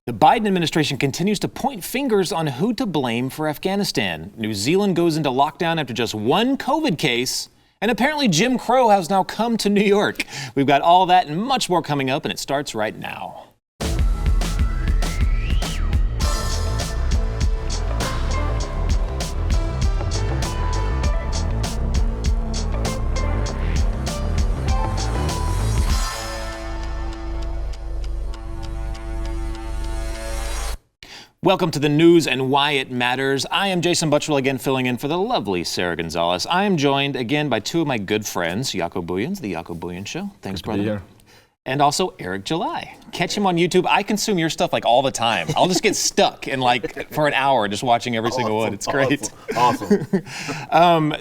The Biden administration continues to point fingers on who to blame for Afghanistan. New Zealand goes into lockdown after just one COVID case. And apparently Jim Crow has now come to New York. We've got all that and much more coming up, and it starts right now. Welcome to the news and why it matters. I am Jason Buttrill, again filling in for the lovely Sarah Gonzalez. I am joined again by two of my good friends, Jaco Booyens, The Jaco Booyen Show. Thanks, brother. And also Eric July. Catch him on YouTube. I consume your stuff like all the time. I'll just get stuck in like for an hour just watching every single one. It's great. Awesome.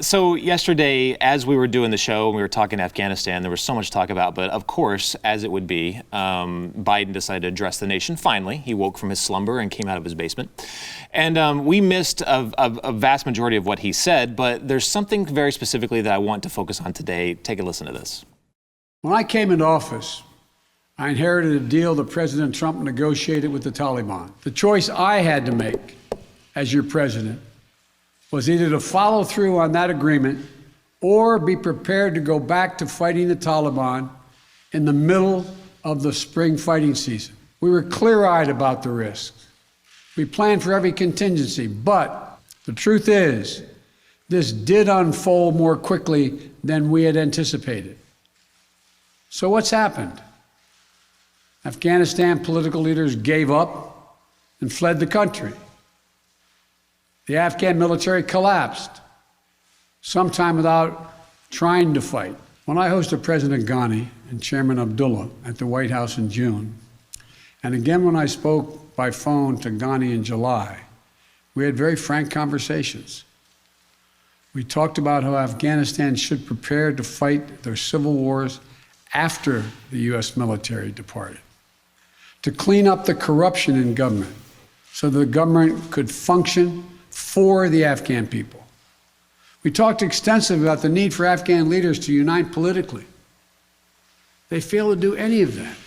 So yesterday, as we were doing the show, we were talking Afghanistan. There was so much to talk about, but of course, as it would be, Biden decided to address the nation. Finally, he woke from his slumber and came out of his basement. And we missed a vast majority of what he said, but there's something very specifically that I want to focus on today. Take a listen to this. When I came into office, I inherited a deal that President Trump negotiated with the Taliban. The choice I had to make as your president was either to follow through on that agreement or be prepared to go back to fighting the Taliban in the middle of the spring fighting season. We were clear-eyed about the risks. We planned for every contingency, but the truth is, this did unfold more quickly than we had anticipated. So what's happened? Afghanistan political leaders gave up and fled the country. The Afghan military collapsed, sometime without trying to fight. When I hosted President Ghani and Chairman Abdullah at the White House in June, and again when I spoke by phone to Ghani in July, we had very frank conversations. We talked about how Afghanistan should prepare to fight their civil wars after the U.S. military departed, to clean up the corruption in government so the government could function for the Afghan people. We talked extensively about the need for Afghan leaders to unite politically. They fail to do any of that.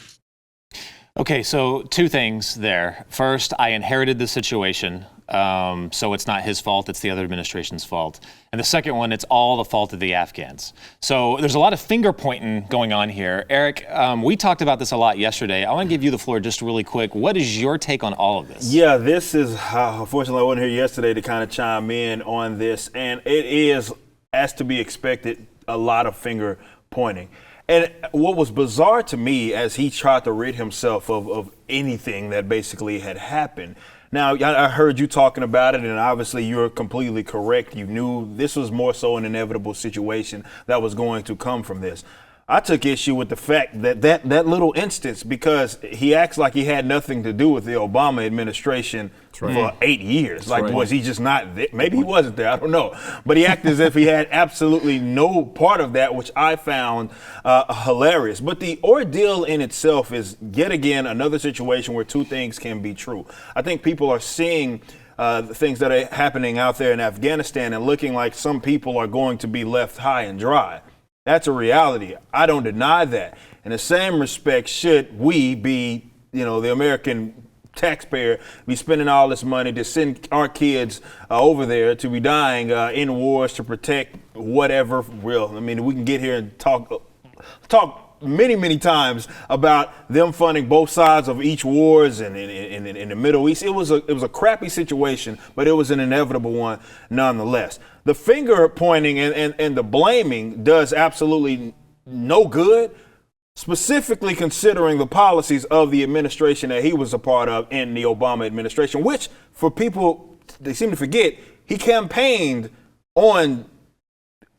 Okay, so two things there. First, I inherited the situation, so it's not his fault, it's the other administration's fault. And the second one, it's all the fault of the Afghans. So there's a lot of finger pointing going on here. Eric, we talked about this a lot yesterday. I want to give you the floor just really quick. What is your take on all of this? Yeah, this is, unfortunately I wasn't here yesterday to kind of chime in on this, and it is, as to be expected, a lot of finger pointing. And what was bizarre to me as he tried to rid himself of anything that basically had happened. Now, I heard you talking about it, and obviously you're completely correct. You knew this was more so an inevitable situation that was going to come from this. I took issue with the fact that little instance, because he acts like he had nothing to do with the Obama administration for 8 years. Like, was he just not there? Maybe he wasn't there. I don't know. But he acted as if he had absolutely no part of that, which I found hilarious. But the ordeal in itself is, yet again, another situation where two things can be true. I think people are seeing the things that are happening out there in Afghanistan and looking like some people are going to be left high and dry. That's a reality. I don't deny that. In the same respect, should we be, the American taxpayer, be spending all this money to send our kids over there to be dying in wars to protect whatever? Well, I mean, we can get here and talk many times about them funding both sides of each wars and in the Middle East. It was a crappy situation, but it was an inevitable one nonetheless. The finger pointing and the blaming does absolutely no good, specifically considering the policies of the administration that he was a part of in the Obama administration, which, for people, they seem to forget, he campaigned on,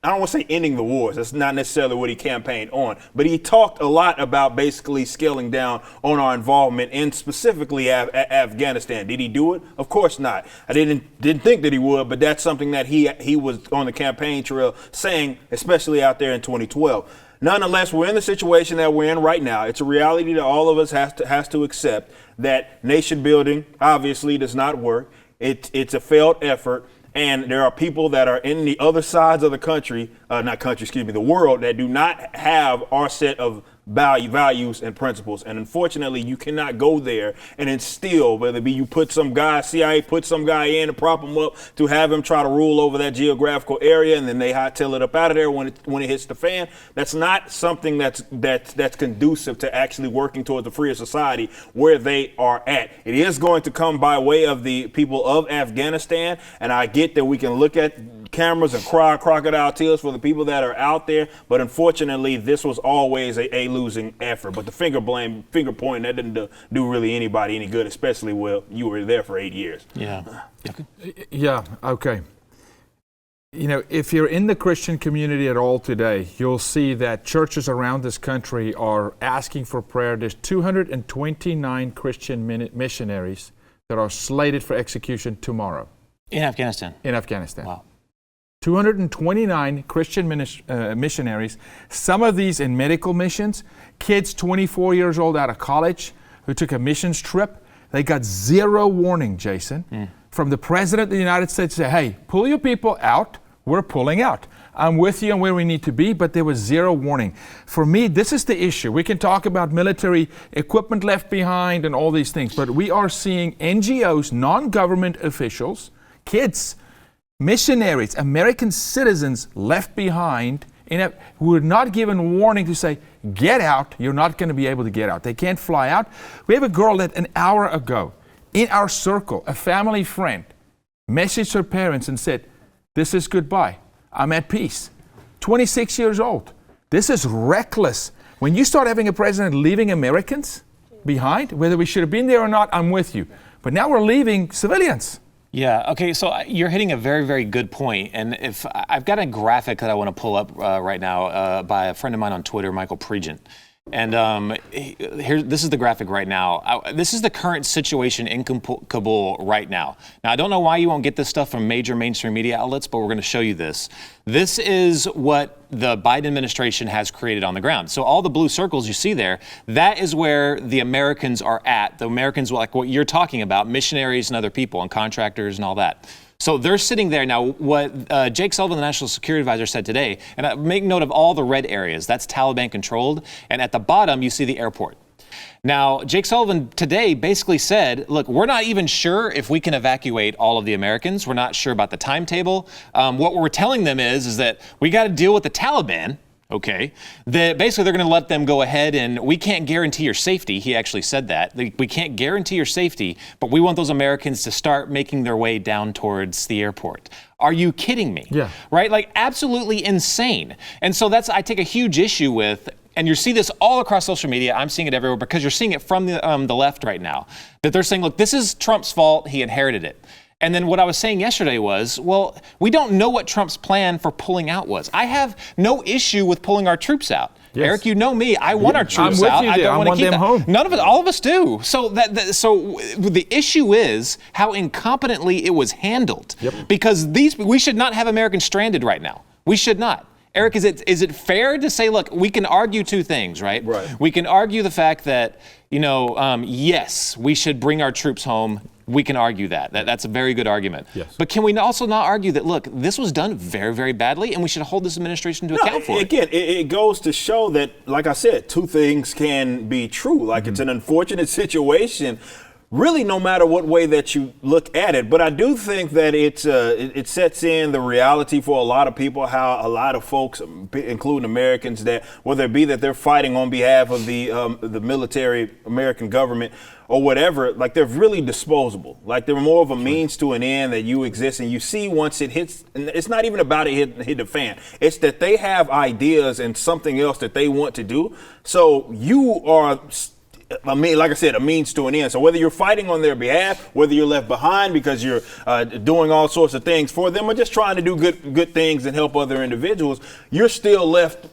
I don't want to say ending the wars. That's not necessarily what he campaigned on. But he talked a lot about basically scaling down on our involvement in specifically Afghanistan. Did he do it? Of course not. I didn't think that he would, but that's something that he was on the campaign trail saying, especially out there in 2012. Nonetheless, we're in the situation that we're in right now. It's a reality that all of us has to accept, that nation building obviously does not work. It's a failed effort. And there are people that are in the other sides of the country the world that do not have our set of values and principles. And unfortunately, you cannot go there and instill, whether it be you put some guy, CIA put some guy in to prop him up to have him try to rule over that geographical area, and then they hightail it up out of there when it hits the fan. That's not something that's conducive to actually working towards a freer society where they are at. It is going to come by way of the people of Afghanistan, and I get that we can look at cameras and cry crocodile tears for the people that are out there, but unfortunately, this was always a losing effort. But the finger pointing, that didn't do really anybody any good, especially when you were there for 8 years. Yeah. Yeah, okay. You know, if you're in the Christian community at all today, you'll see that churches around this country are asking for prayer. There's 229 Christian missionaries that are slated for execution tomorrow. In Afghanistan? In Afghanistan. Wow. 229 Christian missionaries, some of these in medical missions, kids 24 years old out of college who took a missions trip. They got zero warning, Jason, from the President of the United States to say, hey, pull your people out. We're pulling out. I'm with you on where we need to be, but there was zero warning. For me, this is the issue. We can talk about military equipment left behind and all these things, but we are seeing NGOs, non-government officials, kids, missionaries, American citizens left behind who were not given warning to say, get out, you're not going to be able to get out. They can't fly out. We have a girl that an hour ago, in our circle, a family friend, messaged her parents and said, this is goodbye. I'm at peace. 26 years old. This is reckless. When you start having a president leaving Americans behind, whether we should have been there or not, I'm with you. But now we're leaving civilians. Yeah, okay, so you're hitting a very, very good point. And if I've got a graphic that I want to pull up right now by a friend of mine on Twitter, Michael Pregent. And this is the graphic right now. This is the current situation in Kabul right now. Now, I don't know why you won't get this stuff from major mainstream media outlets, but we're going to show you this. This is what the Biden administration has created on the ground. So all the blue circles you see there, that is where the Americans are at. The Americans, like what you're talking about, missionaries and other people and contractors and all that. So they're sitting there. Now, what Jake Sullivan, the National Security Advisor, said today, and I make note of all the red areas, that's Taliban controlled, and at the bottom, you see the airport. Now, Jake Sullivan today basically said, look, we're not even sure if we can evacuate all of the Americans. We're not sure about the timetable. What we're telling them is that we got to deal with the Taliban. Okay, basically they're going to let them go ahead, and we can't guarantee your safety. He actually said that. We can't guarantee your safety, but we want those Americans to start making their way down towards the airport. Are you kidding me? Yeah. Right? Like absolutely insane. And so I take a huge issue with, and you see this all across social media. I'm seeing it everywhere because you're seeing it from the left right now, that they're saying, look, this is Trump's fault. He inherited it. And then what I was saying yesterday was, well, we don't know what Trump's plan for pulling out was. I have no issue with pulling our troops out. Yes. Eric, you know me. I want our troops out. I don't want to keep them home. None of it. All of us do. So so the issue is how incompetently it was handled. Yep. Because we should not have Americans stranded right now. We should not. Eric, is it fair to say, look, we can argue two things, right? Right. We can argue the fact that, yes, we should bring our troops home. We can argue that. That's a very good argument. Yes. But can we also not argue that, look, this was done very, very badly, and we should hold this administration to account for it? Again, it goes to show that, like I said, two things can be true. Like it's an unfortunate situation, really, no matter what way that you look at it. But I do think that it sets in the reality for a lot of people, how a lot of folks, including Americans, that whether it be that they're fighting on behalf of the military, American government, or whatever, like they're really disposable. Like they're more of a means to an end that you exist, and you see once it hits, and it's not even about it hit the fan. It's that they have ideas and something else that they want to do. So you are, like I said, a means to an end. So whether you're fighting on their behalf, whether you're left behind because you're doing all sorts of things for them, or just trying to do good things and help other individuals, you're still left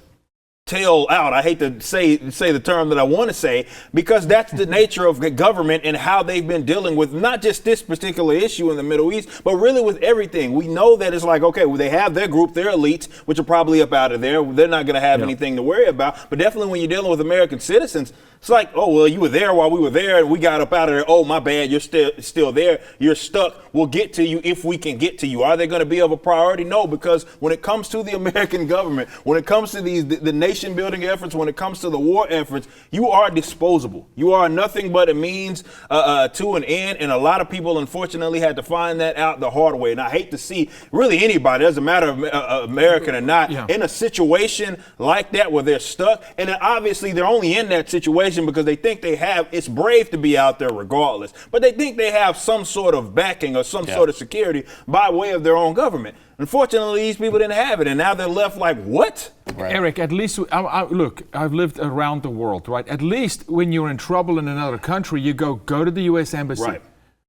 tail out. I hate to say the term that I want to say, because that's the nature of government and how they've been dealing with not just this particular issue in the Middle East, but really with everything. We know that it's like, okay, well, they have their group, their elites, which are probably up out of there. They're not going to have anything to worry about. But definitely when you're dealing with American citizens, It's like, oh, well, you were there while we were there and we got up out of there. Oh, my bad. You're still there. You're stuck. We'll get to you if we can get to you. Are they going to be of a priority? No, because when it comes to the American government, when it comes to the nation building efforts, when it comes to the war efforts, you are disposable. You are nothing but a means to an end. And a lot of people, unfortunately, had to find that out the hard way. And I hate to see really anybody, doesn't matter American or not, in a situation like that where they're stuck. And obviously they're only in that situation because they think it's brave to be out there regardless, but they think they have some sort of backing or some sort of security by way of their own government. Unfortunately, these people didn't have it, and now they're left like, what? Right. Eric, at least, look, I've lived around the world, right? At least when you're in trouble in another country, you go to the U.S. Embassy. Right.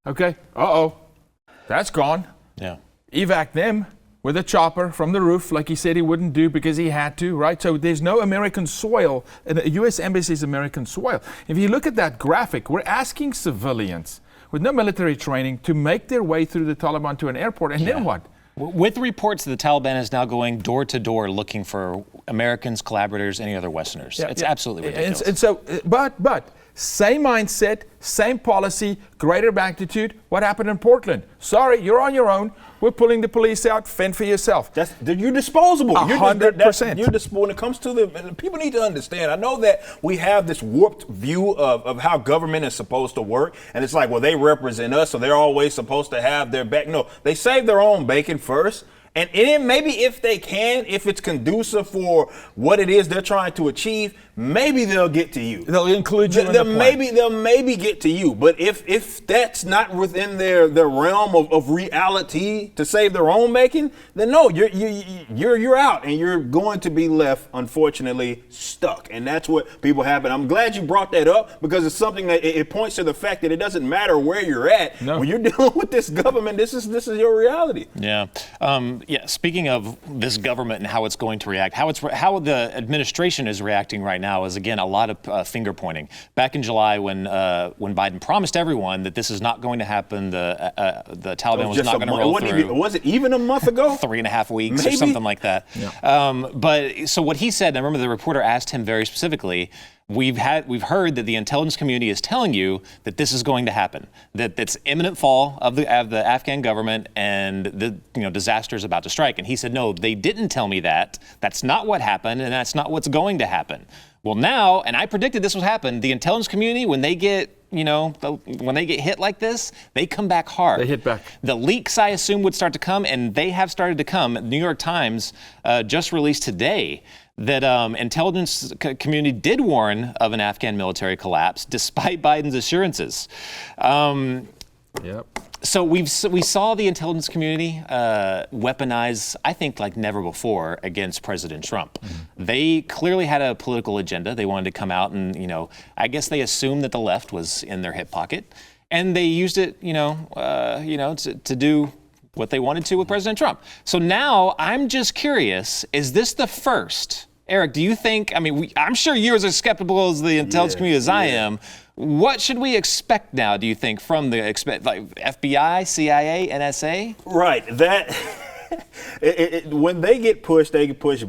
Okay, that's gone. Yeah. Evac them with a chopper from the roof, like he said he wouldn't do because he had to, right? So there's no American soil, and the U.S. Embassy is American soil. If you look at that graphic, we're asking civilians with no military training to make their way through the Taliban to an airport, and then what? With reports that the Taliban is now going door to door looking for Americans, collaborators, any other Westerners. It's absolutely ridiculous. And so, but same mindset, same policy, greater magnitude. What happened in Portland? Sorry, you're on your own. We're pulling the police out. Fend for yourself. You're disposable. 100%. When it comes to people need to understand. I know that we have this warped view of how government is supposed to work, and it's like, well, they represent us, so they're always supposed to have their back. No, they save their own bacon first. And maybe if they can, if it's conducive for what it is they're trying to achieve, maybe they'll get to you. They'll include you in the plan. They'll maybe get to you. But if that's not within their realm of reality to save their own bacon, then no, you're out and you're going to be left, unfortunately, stuck. And that's what people have. And I'm glad you brought that up because it's something that it points to the fact that it doesn't matter where you're at. No. When you're dealing with this government, this is your reality. Yeah. Speaking of this government and how it's going to react, how the administration is reacting right now is, again, a lot of finger pointing. Back in July, when Biden promised everyone that this is not going to happen, the Taliban was not going to roll through. Was it even a month ago? 3.5 weeks Maybe? or something like that. Yeah. But so what he said, and I remember the reporter asked him very specifically, we've heard that the intelligence community is telling you that this is going to happen, that it's imminent fall of the Afghan government and the disaster is about to strike. And he said, no, they didn't tell me that. That's not what happened, and that's not what's going to happen. Well, now, and I predicted this would happen, the intelligence community, when they get when they get hit like this, they come back hard. They hit back. The leaks, I assume, would start to come, and they have started to come. The New York Times just released today that intelligence community did warn of an Afghan military collapse, despite Biden's assurances. So we saw the intelligence community weaponize, I think, like never before against President Trump. Mm-hmm. They clearly had a political agenda. They wanted to come out and, I guess they assumed that the left was in their hip pocket, and they used it, to do what they wanted to with President Trump. So now I'm just curious, is this the first? Eric, do you think, I'm sure you're as skeptical as the intelligence community as I am. What should we expect now, do you think, from the FBI, CIA, NSA? Right. That when they get pushed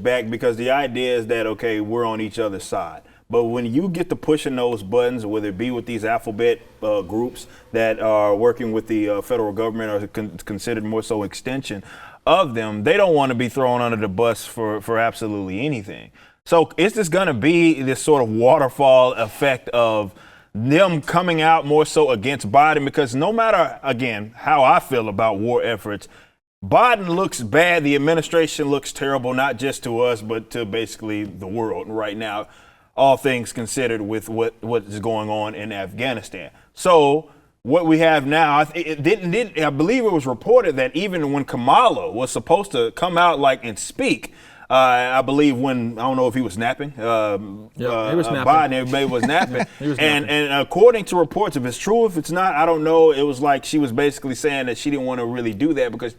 back because the idea is that, okay, we're on each other's side. But when you get to pushing those buttons, whether it be with these alphabet groups that are working with the federal government or considered more so extension of them, they don't want to be thrown under the bus for absolutely anything. So is this going to be this sort of waterfall effect of them coming out more so against Biden? Because no matter, again, how I feel about war efforts, Biden looks bad. The administration looks terrible, not just to us, but to basically the world right now, all things considered with what is going on in Afghanistan. So what we have now, I believe it was reported that even when Kamala was supposed to come out and speak, I believe I don't know if he was napping. He was napping. Biden, everybody was napping. And according to reports, if it's true, if it's not, I don't know. It was like she was basically saying that she didn't want to really do that because she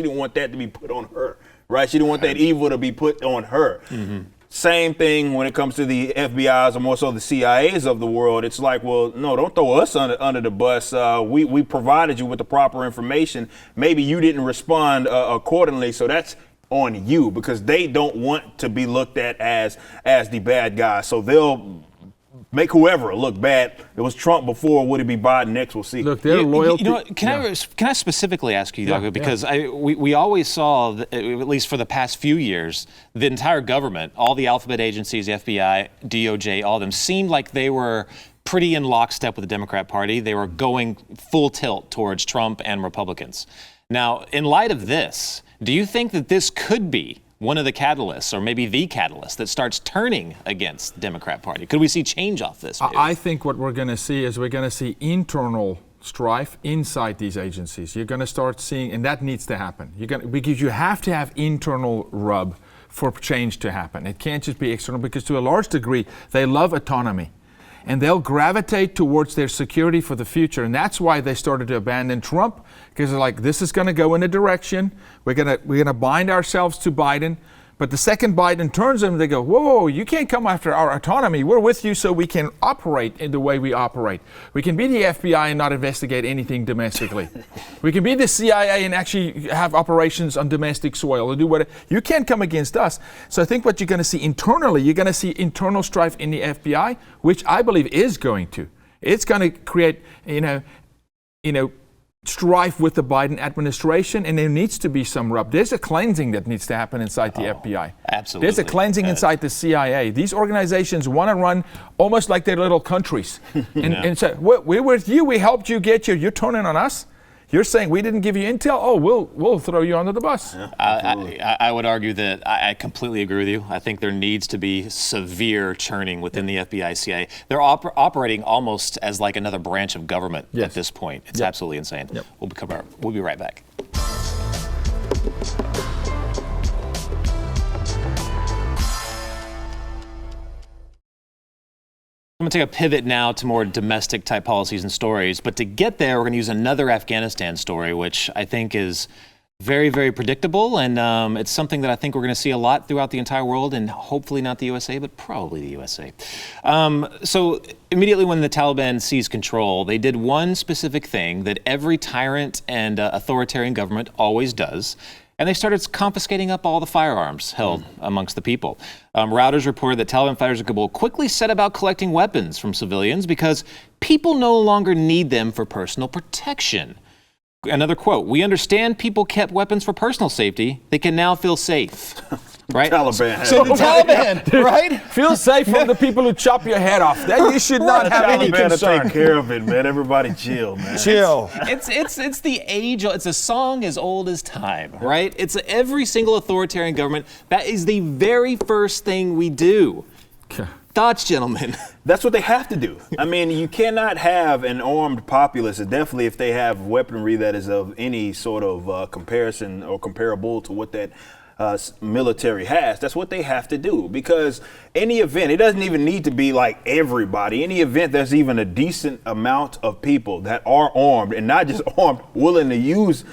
didn't want that to be put on her, right? She didn't want that evil to be put on her. Mm-hmm. Same thing when it comes to the FBIs or more so the CIAs of the world. It's like, well, no, don't throw us under the bus. We provided you with the proper information. Maybe you didn't respond accordingly, so that's on you, because they don't want to be looked at as the bad guy. So they'll make whoever look bad. It was Trump before. Would it be Biden next? We'll see. Look, they're loyal. You know what, can I specifically ask you, Doug, because we always saw, at least for the past few years, the entire government, all the alphabet agencies, the FBI, DOJ, all of them, seemed like they were pretty in lockstep with the Democrat Party. They were going full tilt towards Trump and Republicans. Now, in light of this, do you think that this could be one of the catalysts, or maybe the catalyst, that starts turning against the Democrat Party? Could we see change off this? Maybe? I think what we're going to see is we're going to see internal strife inside these agencies. You're going to start seeing, and that needs to happen. Because you have to have internal rub for change to happen. It can't just be external, because to a large degree, they love autonomy. And they'll gravitate towards their security for the future. And that's why they started to abandon Trump, because they're like, this is going to go in a direction. We're going to bind ourselves to Biden. But the second Biden turns them, they go, whoa, you can't come after our autonomy. We're with you so we can operate in the way we operate. We can be the FBI and not investigate anything domestically. We can be the CIA and actually have operations on domestic soil and do whatever. You can't come against us. So I think what you're going to see internally, you're going to see internal strife in the FBI, which I believe is going to. It's going to create, strife with the Biden administration, and there needs to be some rub. There's a cleansing that needs to happen inside the FBI. Absolutely. There's a cleansing inside the CIA. These organizations want to run almost like their little countries. And so, we're with you, we helped you get here. You're turning on us? You're saying we didn't give you intel? Oh, we'll throw you under the bus. Yeah, I would argue that I completely agree with you. I think there needs to be severe churning within the FBI, CIA. They're operating almost as like another branch of government at this point. It's absolutely insane. Yep. We'll be right back. I'm going to take a pivot now to more domestic type policies and stories. But to get there, we're going to use another Afghanistan story, which I think is very, very predictable. And it's something that I think we're going to see a lot throughout the entire world, and hopefully not the USA, but probably the USA. So immediately when the Taliban seized control, they did one specific thing that every tyrant and authoritarian government always does. And they started confiscating up all the firearms held amongst the people. Reuters reported that Taliban fighters in Kabul quickly set about collecting weapons from civilians because people no longer need them for personal protection. Another quote, "We understand people kept weapons for personal safety. They can now feel safe." Right? Taliban. So the Taliban, right? Feel safe from the people who chop your head off. That you should not have any Taliban to concern. take care of it, man. Everybody chill, man. Chill. It's the age. It's a song as old as time, right? It's every single authoritarian government. That is the very first thing we do. Thoughts, gentlemen? That's what they have to do. I mean, you cannot have an armed populace, definitely if they have weaponry that is of any sort of comparison or comparable to what that military has. That's what they have to do, because any event, it doesn't even need to be like everybody. Any event, there's even a decent amount of people that are armed, and not just armed, willing to use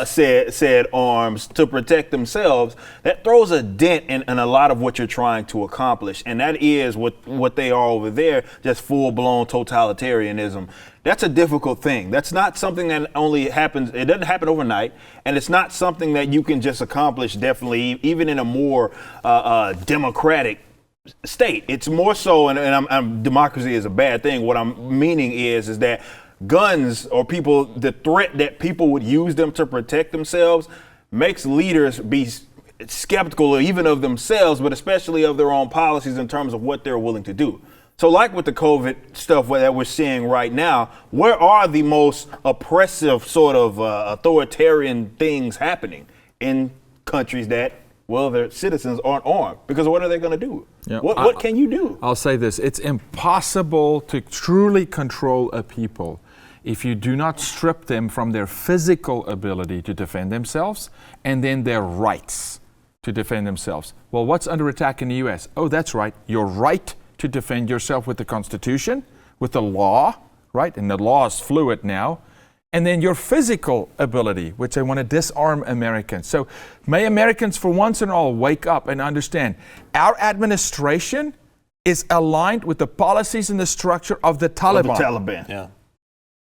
said arms to protect themselves. That throws a dent in a lot of what you're trying to accomplish, and that is what they are over there, just full-blown totalitarianism. That's a difficult thing. That's not something that only happens, it doesn't happen overnight, and it's not something that you can just accomplish definitely, even in a more democratic state. It's more so, and democracy is a bad thing. What I'm meaning is that guns or the threat that people would use them to protect themselves makes leaders be skeptical even of themselves, but especially of their own policies in terms of what they're willing to do. So like with the COVID stuff that we're seeing right now, where are the most oppressive sort of authoritarian things happening in countries that, well, their citizens aren't armed? Because what are they going to do? Yeah. What can you do? I'll say this. It's impossible to truly control a people if you do not strip them from their physical ability to defend themselves and then their rights to defend themselves. Well, what's under attack in the U.S.? Oh, that's right. Your right to defend yourself with the Constitution, with the law, right? And the law is fluid now. And then your physical ability, which they want to disarm Americans. So may Americans for once and all wake up and understand our administration is aligned with the policies and the structure of the Taliban. Yeah.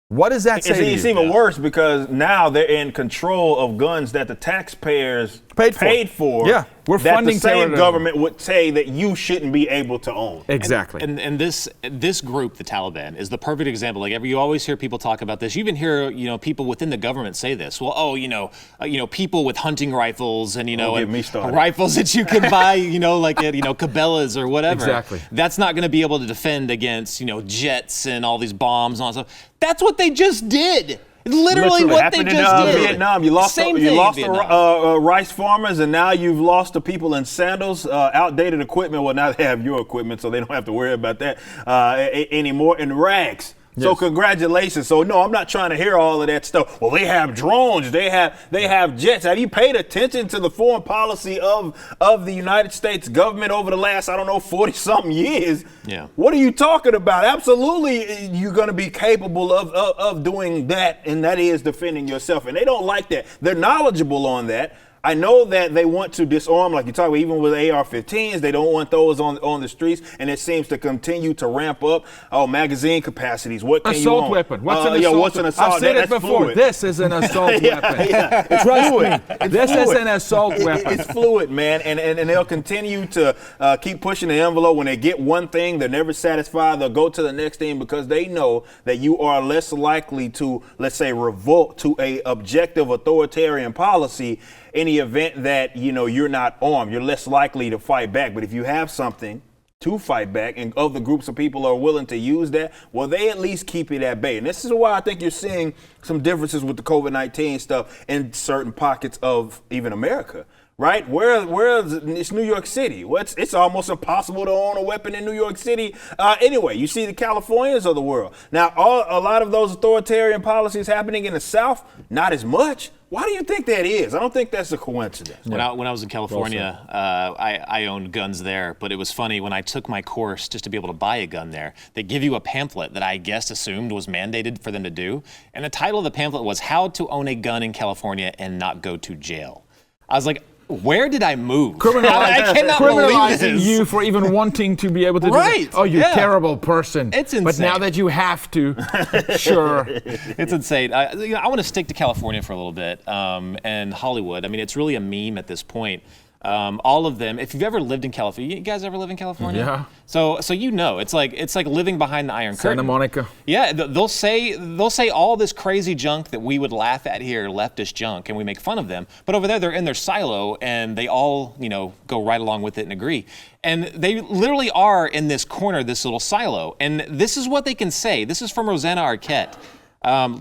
What does that say to you? It's even worse, because now they're in control of guns that the taxpayers paid for. Yeah. We're that funding the same terrorism. government would say that you shouldn't be able to own. Exactly. And this group, the Taliban, is the perfect example. Like you always hear people talk about this. You even hear people within the government say this. Well, people with hunting rifles and get me started. rifles that you can buy, like at Cabela's or whatever. Exactly. That's not going to be able to defend against jets and all these bombs and all that stuff. That's what they just did. Literally what they happened just in did. Vietnam. You lost the rice farmers, and now you've lost the people in sandals, outdated equipment. Well, now they have your equipment, so they don't have to worry about that anymore. And rags. Yes. So congratulations. So no, I'm not trying to hear all of that stuff. Well, they have drones. They have jets. Have you paid attention to the foreign policy of the United States government over the last 40-something years? Yeah. What are you talking about? Absolutely, you're going to be capable of doing that, and that is defending yourself. And they don't like that. They're knowledgeable on that. I know that they want to disarm, like you talk about, even with AR-15s, they don't want those on the streets, and it seems to continue to ramp up. Oh, magazine capacities. What can Assault you own? weapon. What's an assault? What's an assault? I've said it That's before. fluid. This is an assault weapon. It's Trust fluid. me. This is an assault weapon. It's fluid, man, and they'll continue to keep pushing the envelope. When they get one thing, they're never satisfied. They'll go to the next thing because they know that you are less likely to, let's say, revolt to a objective authoritarian policy in the event that you're not armed. You're less likely to fight back. But if you have something to fight back, and of the groups of people are willing to use that, well, they at least keep it at bay. And this is why I think you're seeing some differences with the COVID-19 stuff in certain pockets of even America. Right? It's New York City. It's almost impossible to own a weapon in New York City. Anyway, you see the Californians of the world. Now, a lot of those authoritarian policies happening in the South, not as much. Why do you think that is? I don't think that's a coincidence. When I was in California, I owned guns there, but it was funny when I took my course just to be able to buy a gun there. They give you a pamphlet that I guess assumed was mandated for them to do, and the title of the pamphlet was "How to Own a Gun in California and Not Go to Jail." I was like, where did I move? I cannot believe Criminalizing this. you for even wanting to be able to do Right. that. Oh, you Yeah. terrible person. It's But now insane. that you have to, sure. It's insane. I want to stick to California for a little bit and Hollywood. I mean, it's really a meme at this point. All of them. If you've ever lived in California, you guys ever live in California? Yeah. So it's like living behind the Iron Curtain. Santa Monica. Yeah, they'll say all this crazy junk that we would laugh at here, leftist junk, and we make fun of them. But over there, they're in their silo, and they all go right along with it and agree. And they literally are in this corner, this little silo. And this is what they can say. This is from Rosanna Arquette.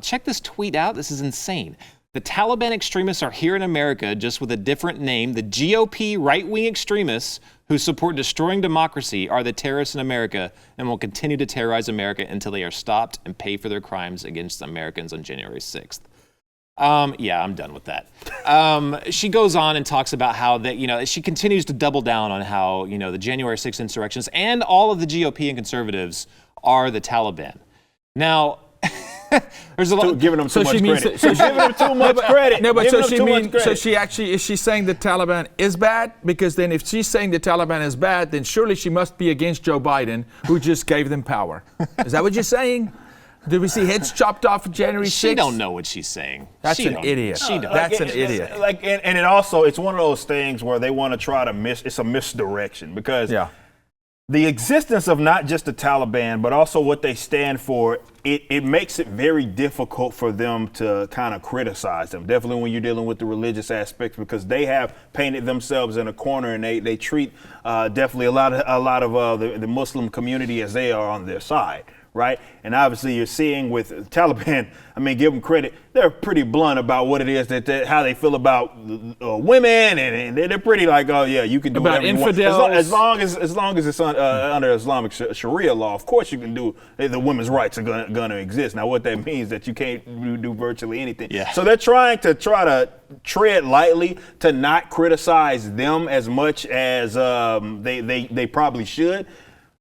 Check this tweet out. This is insane. The Taliban extremists are here in America, just with a different name. The GOP right-wing extremists who support destroying democracy are the terrorists in America and will continue to terrorize America until they are stopped and pay for their crimes against Americans on January 6th. Yeah, I'm done with that. She goes on and talks about how that, she continues to double down on how, the January 6th insurrections and all of the GOP and conservatives are the Taliban. Now, there's a lot Giving them too much credit. Giving them too much credit. No, but Giving so them she too much means, credit. so she actually, is she saying the Taliban is bad? Because then if she's saying the Taliban is bad, then surely she must be against Joe Biden, who just gave them power. Is that what you're saying? Did we see heads chopped off January 6th? She don't know what she's saying. That's an idiot. That's an idiot. And it also, it's one of those things where they want to try to it's a misdirection because the existence of not just the Taliban, but also what they stand for, it makes it very difficult for them to kind of criticize them. Definitely when you're dealing with the religious aspects, because they have painted themselves in a corner and they treat definitely a lot of the Muslim community as they are on their side. Right? And obviously you're seeing with the Taliban, give them credit, they're pretty blunt about what it is how they feel about women, and they're pretty like, oh yeah, you can do about whatever infidels. you want. As long as it's under Islamic Sharia law, of course you can do, the women's rights are going to exist. Now what that means is that you can't do virtually anything. Yeah. So they're trying to tread lightly to not criticize them as much as they probably should.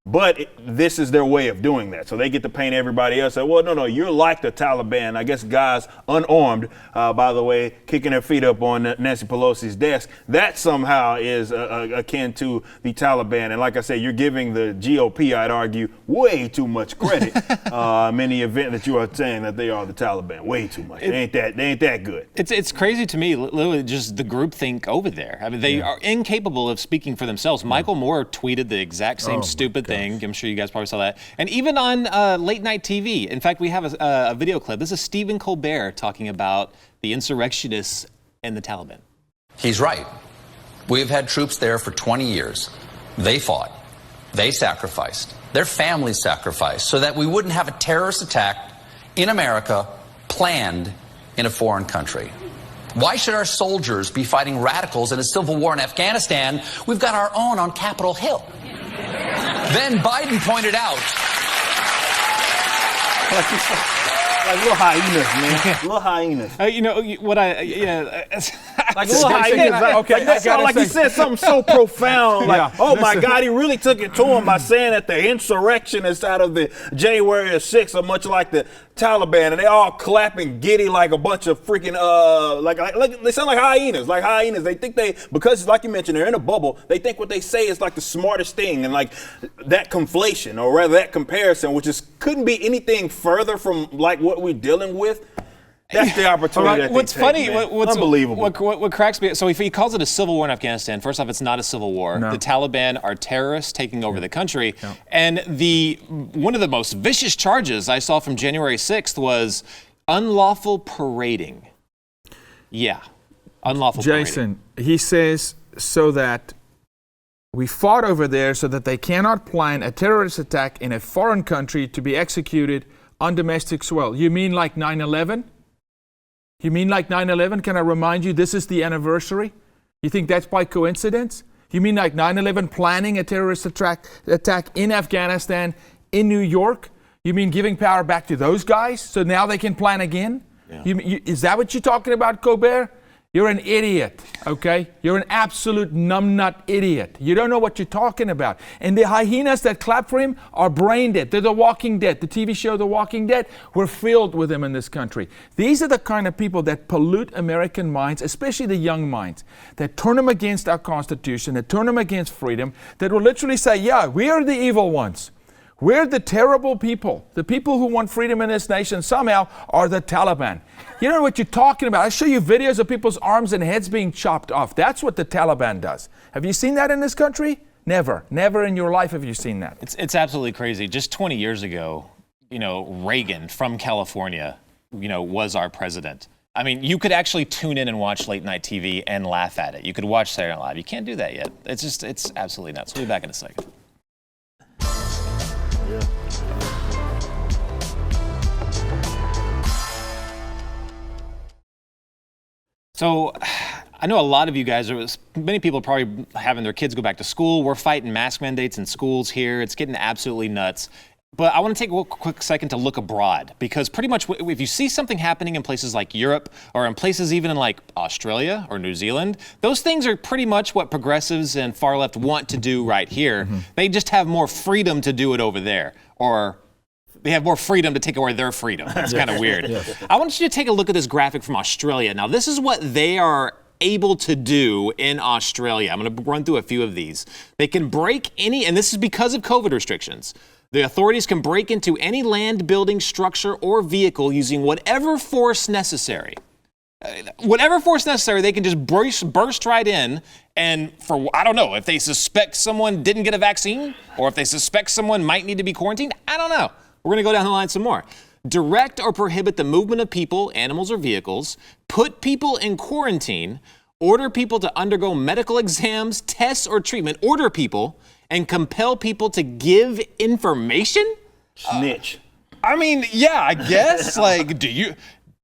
But this is their way of doing that. So they get to paint everybody else. Say, well, no, you're like the Taliban. I guess guys unarmed, by the way, kicking their feet up on Nancy Pelosi's desk. That somehow is akin to the Taliban. And like I said, you're giving the GOP, I'd argue, way too much credit in the event that you are saying that they are the Taliban. Way too much. They ain't that good. It's crazy to me, literally just the groupthink over there. I mean, they are incapable of speaking for themselves. Michael Moore tweeted the exact same stupid thing. I'm sure you guys probably saw that. And even on late night TV, in fact, we have a video clip. This is Stephen Colbert talking about the insurrectionists and the Taliban. He's right. We've had troops there for 20 years. They fought. They sacrificed. Their families sacrificed so that we wouldn't have a terrorist attack in America planned in a foreign country. Why should our soldiers be fighting radicals in a civil war in Afghanistan? We've got our own on Capitol Hill. Then Biden pointed out. Like little hyenas, man. Little hyenas. You know what Like little hyenas. Okay, Like he said something so profound. Like, my God, he really took it to him by saying that the insurrectionists out of the January 6th are much like the Taliban, and they all clapping giddy like a bunch of freaking like they sound like hyenas. Like hyenas. They think because like you mentioned, they're in a bubble. They think what they say is like the smartest thing, and like that conflation, or rather that comparison, which couldn't be anything further from like what we're dealing with. That's the opportunity. That what's funny, what's unbelievable. What cracks me. So if he calls it a civil war in Afghanistan, first off, it's not a civil war. No. The Taliban are terrorists taking over the country, and one of the most vicious charges I saw from January 6th was unlawful parading. Yeah, unlawful parading. Jason, he says so that we fought over there so that they cannot plan a terrorist attack in a foreign country to be executed on domestic soil. You mean like 9/11? You mean like 9/11? Can I remind you, this is the anniversary? You think that's by coincidence? You mean like 9/11 planning a terrorist attack in Afghanistan, in New York? You mean giving power back to those guys so now they can plan again? Yeah. Is that what you're talking about, Colbert? You're an idiot, okay? You're an absolute numbnut idiot. You don't know what you're talking about. And the hyenas that clap for him are brain dead. They're the Walking Dead. The TV show The Walking Dead, we're filled with them in this country. These are the kind of people that pollute American minds, especially the young minds, that turn them against our Constitution, that turn them against freedom, that will literally say, yeah, we are the evil ones. We're the terrible people. The people who want freedom in this nation somehow are the Taliban. You don't know what you're talking about. I show you videos of people's arms and heads being chopped off. That's what the Taliban does. Have you seen that in this country? Never. Never in your life have you seen that. It's absolutely crazy. Just 20 years ago, Reagan from California, was our president. I mean, you could actually tune in and watch late night TV and laugh at it. You could watch Saturday Night Live. You can't do that yet. It's absolutely nuts. We'll be back in a second. So I know a lot of you guys, many people are probably having their kids go back to school. We're fighting mask mandates in schools here. It's getting absolutely nuts. But I want to take a quick second to look abroad, because pretty much if you see something happening in places like Europe, or in places even in like Australia or New Zealand, those things are pretty much what progressives and far left want to do right here. Mm-hmm. They just have more freedom to do it over there, or they have more freedom to take away their freedom. That's kind of weird. Yes. I want you to take a look at this graphic from Australia. Now, this is what they are able to do in Australia. I'm going to run through a few of these. They can break any, and this is because of COVID restrictions. The authorities can break into any land, building, structure, or vehicle using whatever force necessary. Whatever force necessary, they can just burst right in. And for, I don't know, if they suspect someone didn't get a vaccine, or if they suspect someone might need to be quarantined, I don't know. We're going to go down the line some more. Direct or prohibit the movement of people, animals, or vehicles. Put people in quarantine. Order people to undergo medical exams, tests, or treatment. Order people and compel people to give information? Snitch. I mean, yeah, I guess. Like,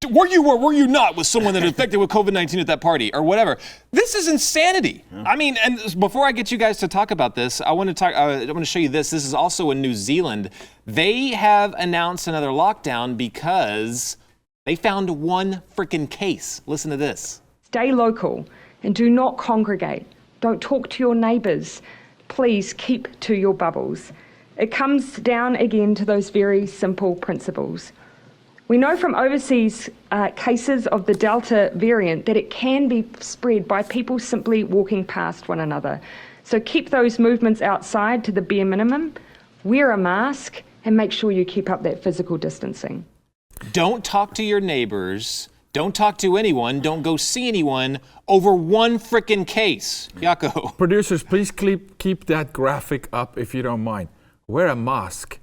were you not with someone that was infected with COVID-19 at that party or whatever? This is insanity. Yeah. I mean, and before I get you guys to talk about this, I want to show you this. This is also in New Zealand. They have announced another lockdown because they found one freaking case. Listen to this. Stay local and do not congregate. Don't talk to your neighbours. Please keep to your bubbles. It comes down again to those very simple principles. We know from overseas cases of the Delta variant that it can be spread by people simply walking past one another. So keep those movements outside to the bare minimum, wear a mask, and make sure you keep up that physical distancing. Don't talk to your neighbors. Don't talk to anyone. Don't go see anyone over one frickin' case. Jaco. Producers, please keep that graphic up if you don't mind. Wear a mask.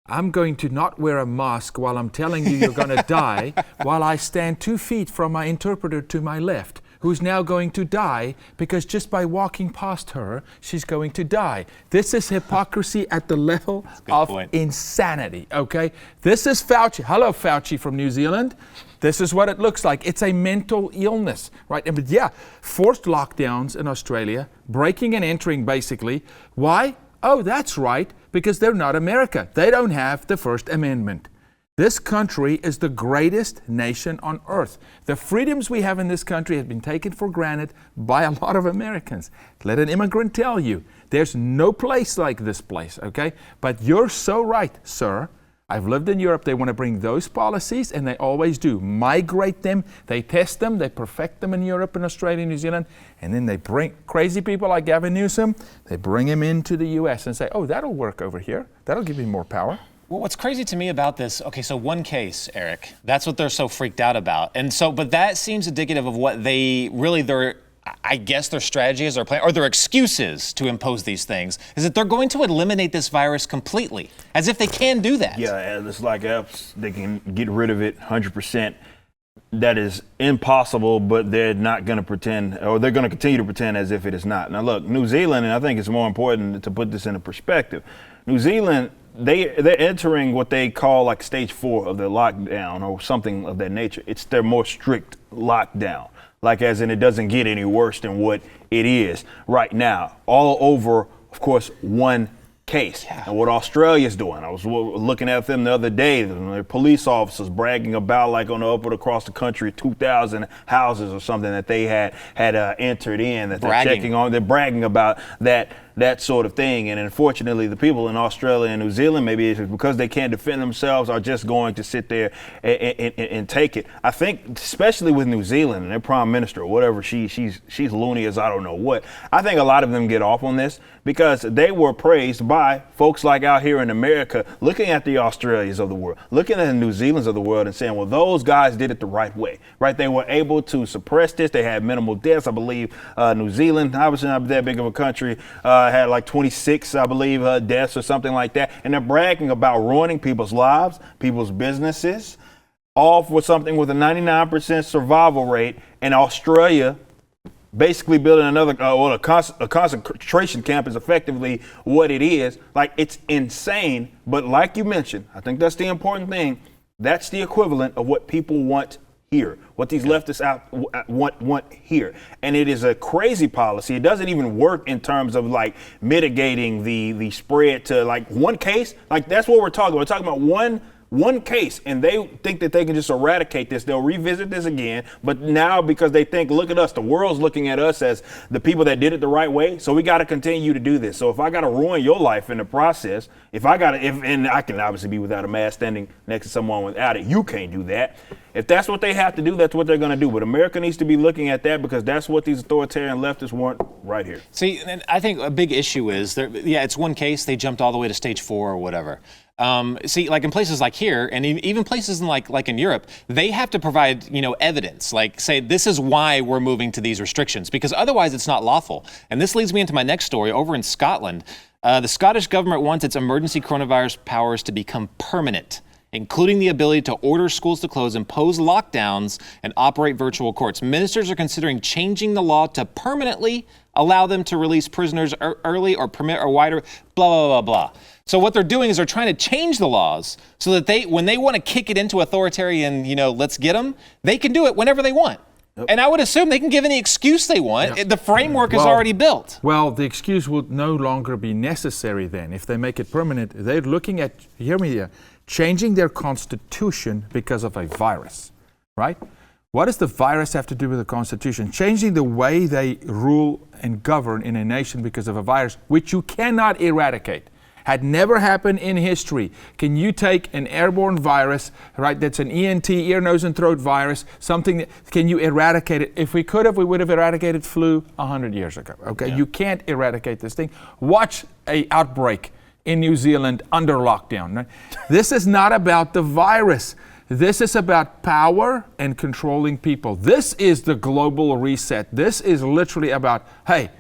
I'm going to not wear a mask while I'm telling you you're going to die, while I stand 2 feet from my interpreter to my left, who's now going to die because just by walking past her, she's going to die. This is hypocrisy at the level of insanity, okay? This is Fauci. Hello, Fauci from New Zealand. This is what it looks like. It's a mental illness, right? But yeah, forced lockdowns in Australia, breaking and entering basically. Why? Oh, that's right, because they're not America. They don't have the First Amendment. This country is the greatest nation on earth. The freedoms we have in this country have been taken for granted by a lot of Americans. Let an immigrant tell you, there's no place like this place, okay? But you're so right, sir. I've lived in Europe. They want to bring those policies, and they always do. Migrate them, they test them, they perfect them in Europe and Australia and New Zealand, and then they bring crazy people like Gavin Newsom, they bring him into the U.S. and say, oh, that'll work over here. That'll give you more power. Well, what's crazy to me about this, okay, so one case, Eric, that's what they're so freaked out about. And so, but that seems indicative of what I guess their strategy is, or plan, or their excuses to impose these things, is that they're going to eliminate this virus completely, as if they can do that. Yeah, and it's like they can get rid of it 100%. That is impossible, but they're not going to pretend, or they're going to continue to pretend as if it is not. Now, look, New Zealand, and I think it's more important to put this into perspective. New Zealand, they're entering what they call like stage 4 of their lockdown or something of that nature. It's their more strict lockdown. Like as in it doesn't get any worse than what it is right now. All over, of course, one case. Yeah. And what Australia's doing, I was looking at them the other day, their police officers bragging about like on the upward across the country, 2,000 houses or something that they had entered in, that they're checking on. They're bragging about that sort of thing. And unfortunately, the people in Australia and New Zealand, maybe it's because they can't defend themselves, are just going to sit there and take it. I think, especially with New Zealand and their prime minister, or whatever, she's loony as I don't know what. I think a lot of them get off on this because they were praised by folks like out here in America, looking at the Australians of the world, looking at the New Zealands of the world and saying, well, those guys did it the right way, right? They were able to suppress this. They had minimal deaths. I believe New Zealand, obviously not that big of a country, had like 26, I believe, deaths or something like that. And they're bragging about ruining people's lives, people's businesses, all for something with a 99% survival rate. And Australia basically building another, a concentration camp is effectively what it is. Like, it's insane. But like you mentioned, I think that's the important thing. That's the equivalent of what people want here, what these leftists want here. And it is a crazy policy. It doesn't even work in terms of like mitigating the spread to like one case. Like that's what we're talking about. We're talking about one case, and they think that they can just eradicate this. They'll revisit this again, but now because they think, look at us, the world's looking at us as the people that did it the right way, so we got to continue to do this. So if I got to ruin your life in the process, and I can obviously be without a mask standing next to someone without it, you can't do that. If that's what they have to do, that's what they're going to do. But America needs to be looking at that because that's what these authoritarian leftists want right here. See, and I think a big issue is, it's one case, they jumped all the way to stage 4 or whatever. See, like in places like here, and even places in like in Europe, they have to provide, evidence, like say, this is why we're moving to these restrictions, because otherwise it's not lawful. And this leads me into my next story. Over in Scotland, the Scottish government wants its emergency coronavirus powers to become permanent, including the ability to order schools to close, impose lockdowns, and operate virtual courts. Ministers are considering changing the law to permanently allow them to release prisoners early or permit or wider, blah, blah, blah, blah. So what they're doing is they're trying to change the laws so that when they want to kick it into authoritarian, let's get them, they can do it whenever they want. Yep. And I would assume they can give any excuse they want. Yeah. The framework is already built. Well, the excuse would no longer be necessary then. If they make it permanent, they're looking at, hear me here, changing their constitution because of a virus, right? What does the virus have to do with the Constitution? Changing the way they rule and govern in a nation because of a virus, which you cannot eradicate. Had never happened in history. Can you take an airborne virus, right, that's an ENT, ear, nose, and throat virus, something that, can you eradicate it? If we could have, we would have eradicated flu 100 years ago, okay? Yeah. You can't eradicate this thing. Watch a outbreak in New Zealand under lockdown. Right? This is not about the virus. This is about power and controlling people. This is the global reset. This is literally about, hey,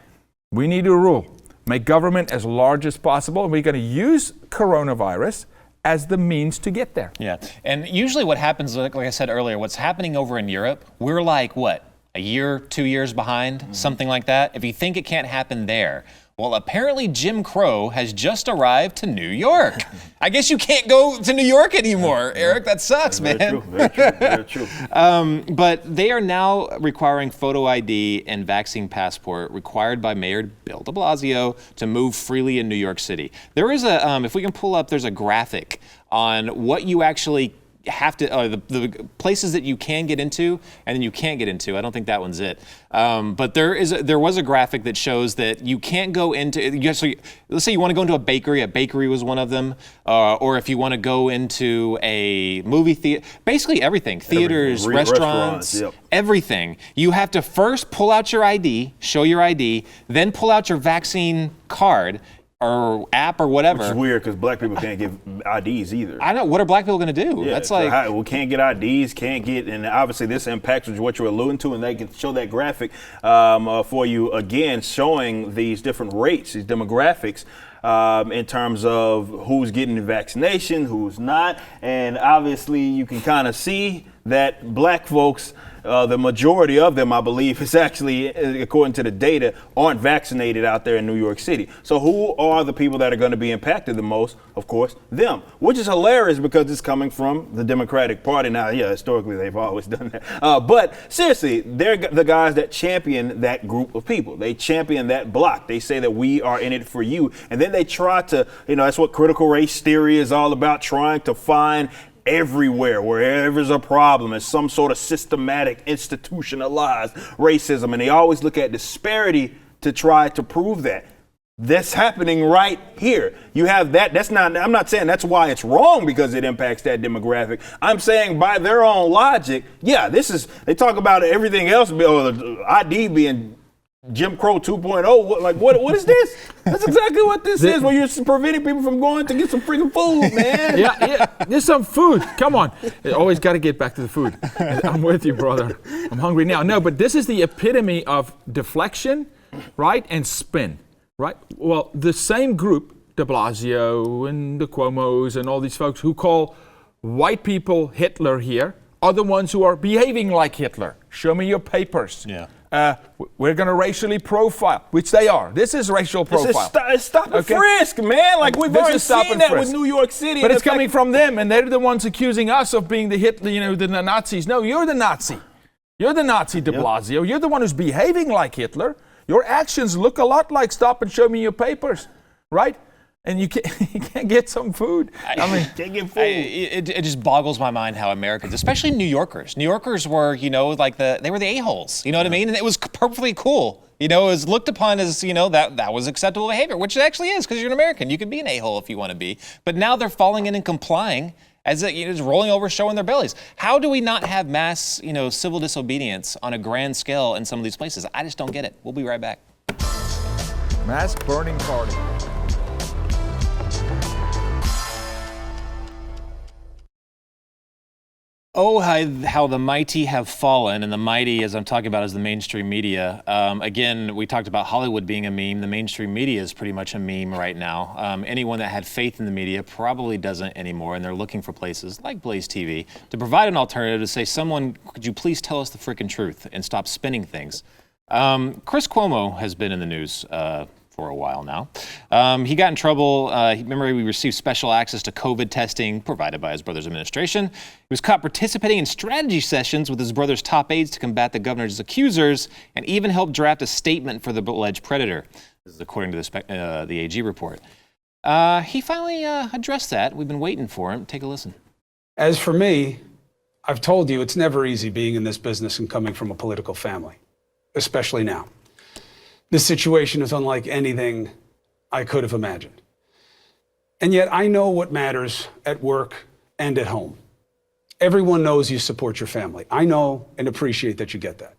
we need to rule. Make government as large as possible. And we're going to use coronavirus as the means to get there. Yeah. And usually what happens, like I said earlier, what's happening over in Europe, we're like, what, a year, 2 years behind, something like that? If you think it can't happen there, well, apparently Jim Crow has just arrived to New York. I guess you can't go to New York anymore, Eric. That sucks, man. Very true, very true. But they are now requiring photo ID and vaccine passport required by Mayor Bill de Blasio to move freely in New York City. There is a, if we can pull up, there's a graphic on what you actually have to, the places that you can get into and then you can't get into. I don't think that one's it. But there was a graphic that shows that you can't go into, so let's say you want to go into a bakery was one of them, or if you want to go into a movie theater, basically everything, theaters, restaurants, yep. Everything. You have to first pull out your ID, show your ID, then pull out your vaccine card, or app or whatever. Which is weird because black people can't give IDs either. I know. What are black people going to do? Yeah, That's so like, we can't get IDs, can't get, and obviously this impacts what you're alluding to, and they can show that graphic for you again, showing these different rates, these demographics. In terms of who's getting the vaccination, who's not, and obviously you can kind of see that black folks, the majority of them, I believe, is actually, according to the data, aren't vaccinated out there in New York City. So who are the people that are going to be impacted the most? Of course, them, which is hilarious because it's coming from the Democratic Party. Now, yeah, historically, they've always done that. But seriously, they're the guys that champion that group of people. They champion that block. They say that we are in it for you. And then they try to, that's what critical race theory is all about, trying to find everywhere, wherever there's a problem, is some sort of systematic, institutionalized racism. And they always look at disparity to try to prove that. That's happening right here. You have that. I'm not saying that's why it's wrong because it impacts that demographic. I'm saying by their own logic, yeah, they talk about everything else, ID being Jim Crow 2.0, like what is this? That's exactly what this is, where you're preventing people from going to get some freaking food, man. Yeah, there's some food. Come on. Always got to get back to the food. I'm with you, brother. I'm hungry now. No, but this is the epitome of deflection, right, and spin, right? Well, the same group, de Blasio and the Cuomos and all these folks who call white people Hitler here are the ones who are behaving like Hitler. Show me your papers. Yeah. We're going to racially profile, which they are. This is racial profile. It's stop and frisk, man. Like we've already seen that with New York City. But it's coming from them, and they're the ones accusing us of being the Hitler, the Nazis. No, you're the Nazi. You're the Nazi, de Blasio. You're the one who's behaving like Hitler. Your actions look a lot like stop and show me your papers, right? And you can't get some food. I mean, can't get food. It just boggles my mind how Americans, especially New Yorkers were, like they were the a-holes. You know what I mean? And it was perfectly cool. It was looked upon as, that was acceptable behavior, which it actually is because you're an American. You can be an a-hole if you want to be. But now they're falling in and complying as just rolling over, showing their bellies. How do we not have mass, civil disobedience on a grand scale in some of these places? I just don't get it. We'll be right back. mass burning party. Oh, how the mighty have fallen, and the mighty, as I'm talking about, is the mainstream media. Again, we talked about Hollywood being a meme. The mainstream media is pretty much a meme right now. Anyone that had faith in the media probably doesn't anymore, and they're looking for places like BlazeTV to provide an alternative to say, someone, could you please tell us the freaking truth and stop spinning things? Chris Cuomo has been in the news for a while now. He got in trouble. Remember, he received special access to COVID testing provided by his brother's administration. He was caught participating in strategy sessions with his brother's top aides to combat the governor's accusers, and even helped draft a statement for the alleged predator. This is according to the AG report. He finally addressed that. We've been waiting for him. Take a listen. As for me, I've told you it's never easy being in this business and coming from a political family, especially now. This situation is unlike anything I could have imagined. And yet I know what matters at work and at home. Everyone knows you support your family. I know and appreciate that you get that.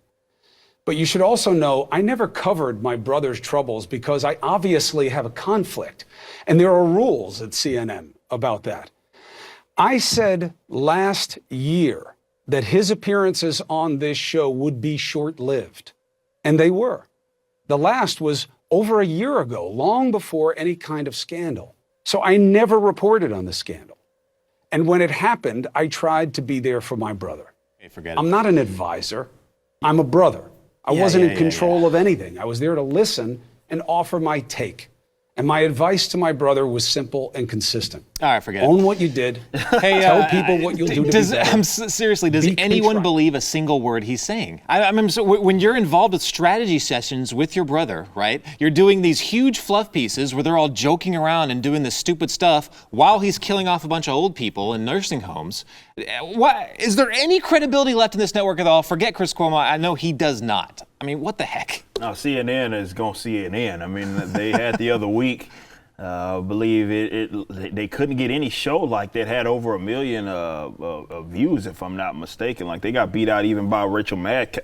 But you should also know I never covered my brother's troubles because I obviously have a conflict. And there are rules at CNN about that. I said last year that his appearances on this show would be short-lived. And they were. The last was over a year ago, long before any kind of scandal. So I never reported on the scandal. And when it happened, I tried to be there for my brother. Hey, forget it. I'm not an advisor. I'm a brother. I wasn't in control of anything. I was there to listen and offer my take. And my advice to my brother was simple and consistent. All right, forget Own it. what you did. Hey, tell people what you'll do to be better. Seriously, does Be anyone contrite. believe a single word he's saying? I mean, so when you're involved with strategy sessions with your brother, right? You're doing these huge fluff pieces where they're all joking around and doing this stupid stuff while he's killing off a bunch of old people in nursing homes. What, is there any credibility left in this network at all? Forget Chris Cuomo. I know he does not. I mean, what the heck? Now, CNN is going to CNN. I mean, they had the other week, believe they couldn't get any show like that had over 1 million views, if I'm not mistaken. Like, they got beat out even by Rachel Maddow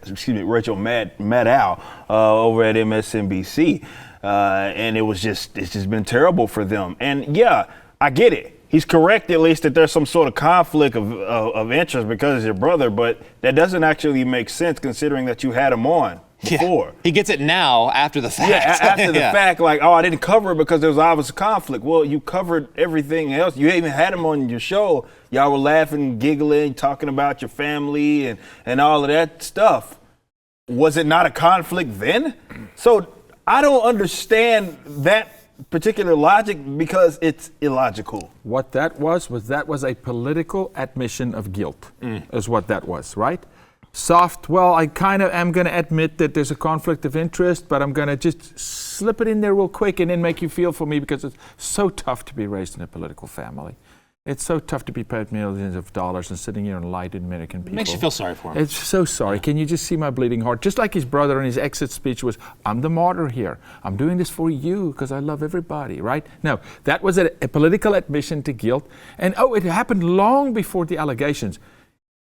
over at MSNBC. And it's just been terrible for them. And yeah, I get it. He's correct, at least, that there's some sort of conflict of interest because it's your brother, but that doesn't actually make sense considering that you had him on before. Yeah. He gets it now after the fact. Yeah, after the fact, like, oh, I didn't cover it because there was obvious conflict. Well, you covered everything else. You even had him on your show. Y'all were laughing, giggling, talking about your family and all of that stuff. Was it not a conflict then? So I don't understand that particular logic because it's illogical. What that was a political admission of guilt, is what that was, right? Soft, well, I kind of am going to admit that there's a conflict of interest, but I'm going to just slip it in there real quick and then make you feel for me because it's so tough to be raised in a political family. It's so tough to be paid millions of dollars and sitting here and lie to American people. Makes you feel sorry for him. It's so sorry. Can you just see my bleeding heart? Just like his brother in his exit speech was, I'm the martyr here. I'm doing this for you because I love everybody, right? No, that was a political admission to guilt. And it happened long before the allegations.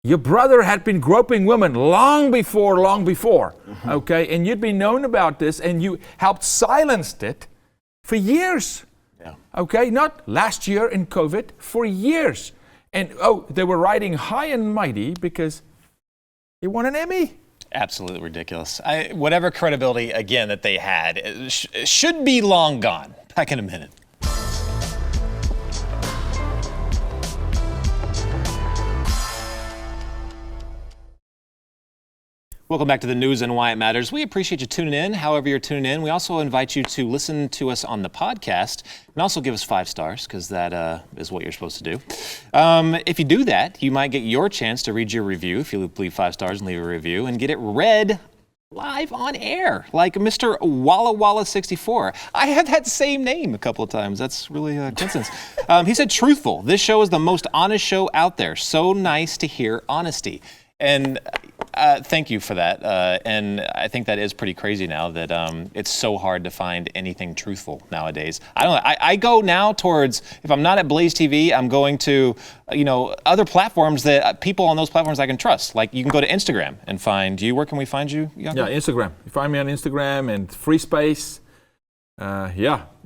Your brother had been groping women long before, okay? And you'd been known about this and you helped silence it for years. Yeah. Okay, not last year in COVID, for years. And they were riding high and mighty because he won an Emmy. Absolutely ridiculous. Whatever credibility, again, that they had should be long gone. Back in a minute. Welcome back to the news and why it matters. We appreciate you tuning in, however you're tuning in. We also invite you to listen to us on the podcast and also give us 5 stars because that is what you're supposed to do. If you do that, you might get your chance to read your review if you leave 5 stars and leave a review and get it read live on air, like Mr. Walla Walla 64. I have that same name a couple of times. That's really a coincidence. He said, truthful. This show is the most honest show out there. So nice to hear honesty. And thank you for that. And I think that is pretty crazy now that it's so hard to find anything truthful nowadays. I go now towards, if I'm not at BlazeTV, I'm going to, other platforms that people on those platforms I can trust. Like you can go to Instagram and find you. Where can we find you? Yeah, Instagram. You find me on Instagram and Free Space.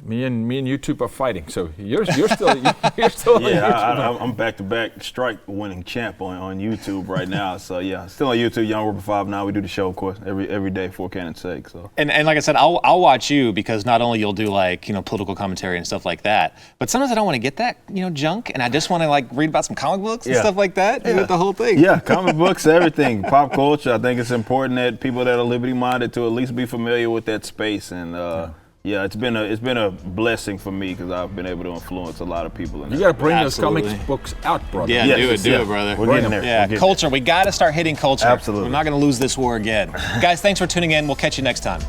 Me and YouTube are fighting. So you're still on YouTube. I'm back-to-back strike-winning champ on YouTube right now. So yeah, still on YouTube. Youre 59. We do the show, of course, every day for Cannon's sake. So and like I said, I'll watch you because not only you'll do political commentary and stuff like that, but sometimes I don't want to get that junk, and I just want to read about some comic books and stuff like that. Yeah. The whole thing. Yeah, comic books, everything, pop culture. I think it's important that people that are liberty-minded to at least be familiar with that space and. Yeah, it's been a blessing for me because I've been able to influence a lot of people. You got to bring those comic books out, brother. Yeah, do it, brother. We're getting there. Yeah, culture. We got to start hitting culture. Absolutely. We're not going to lose this war again. Guys, thanks for tuning in. We'll catch you next time.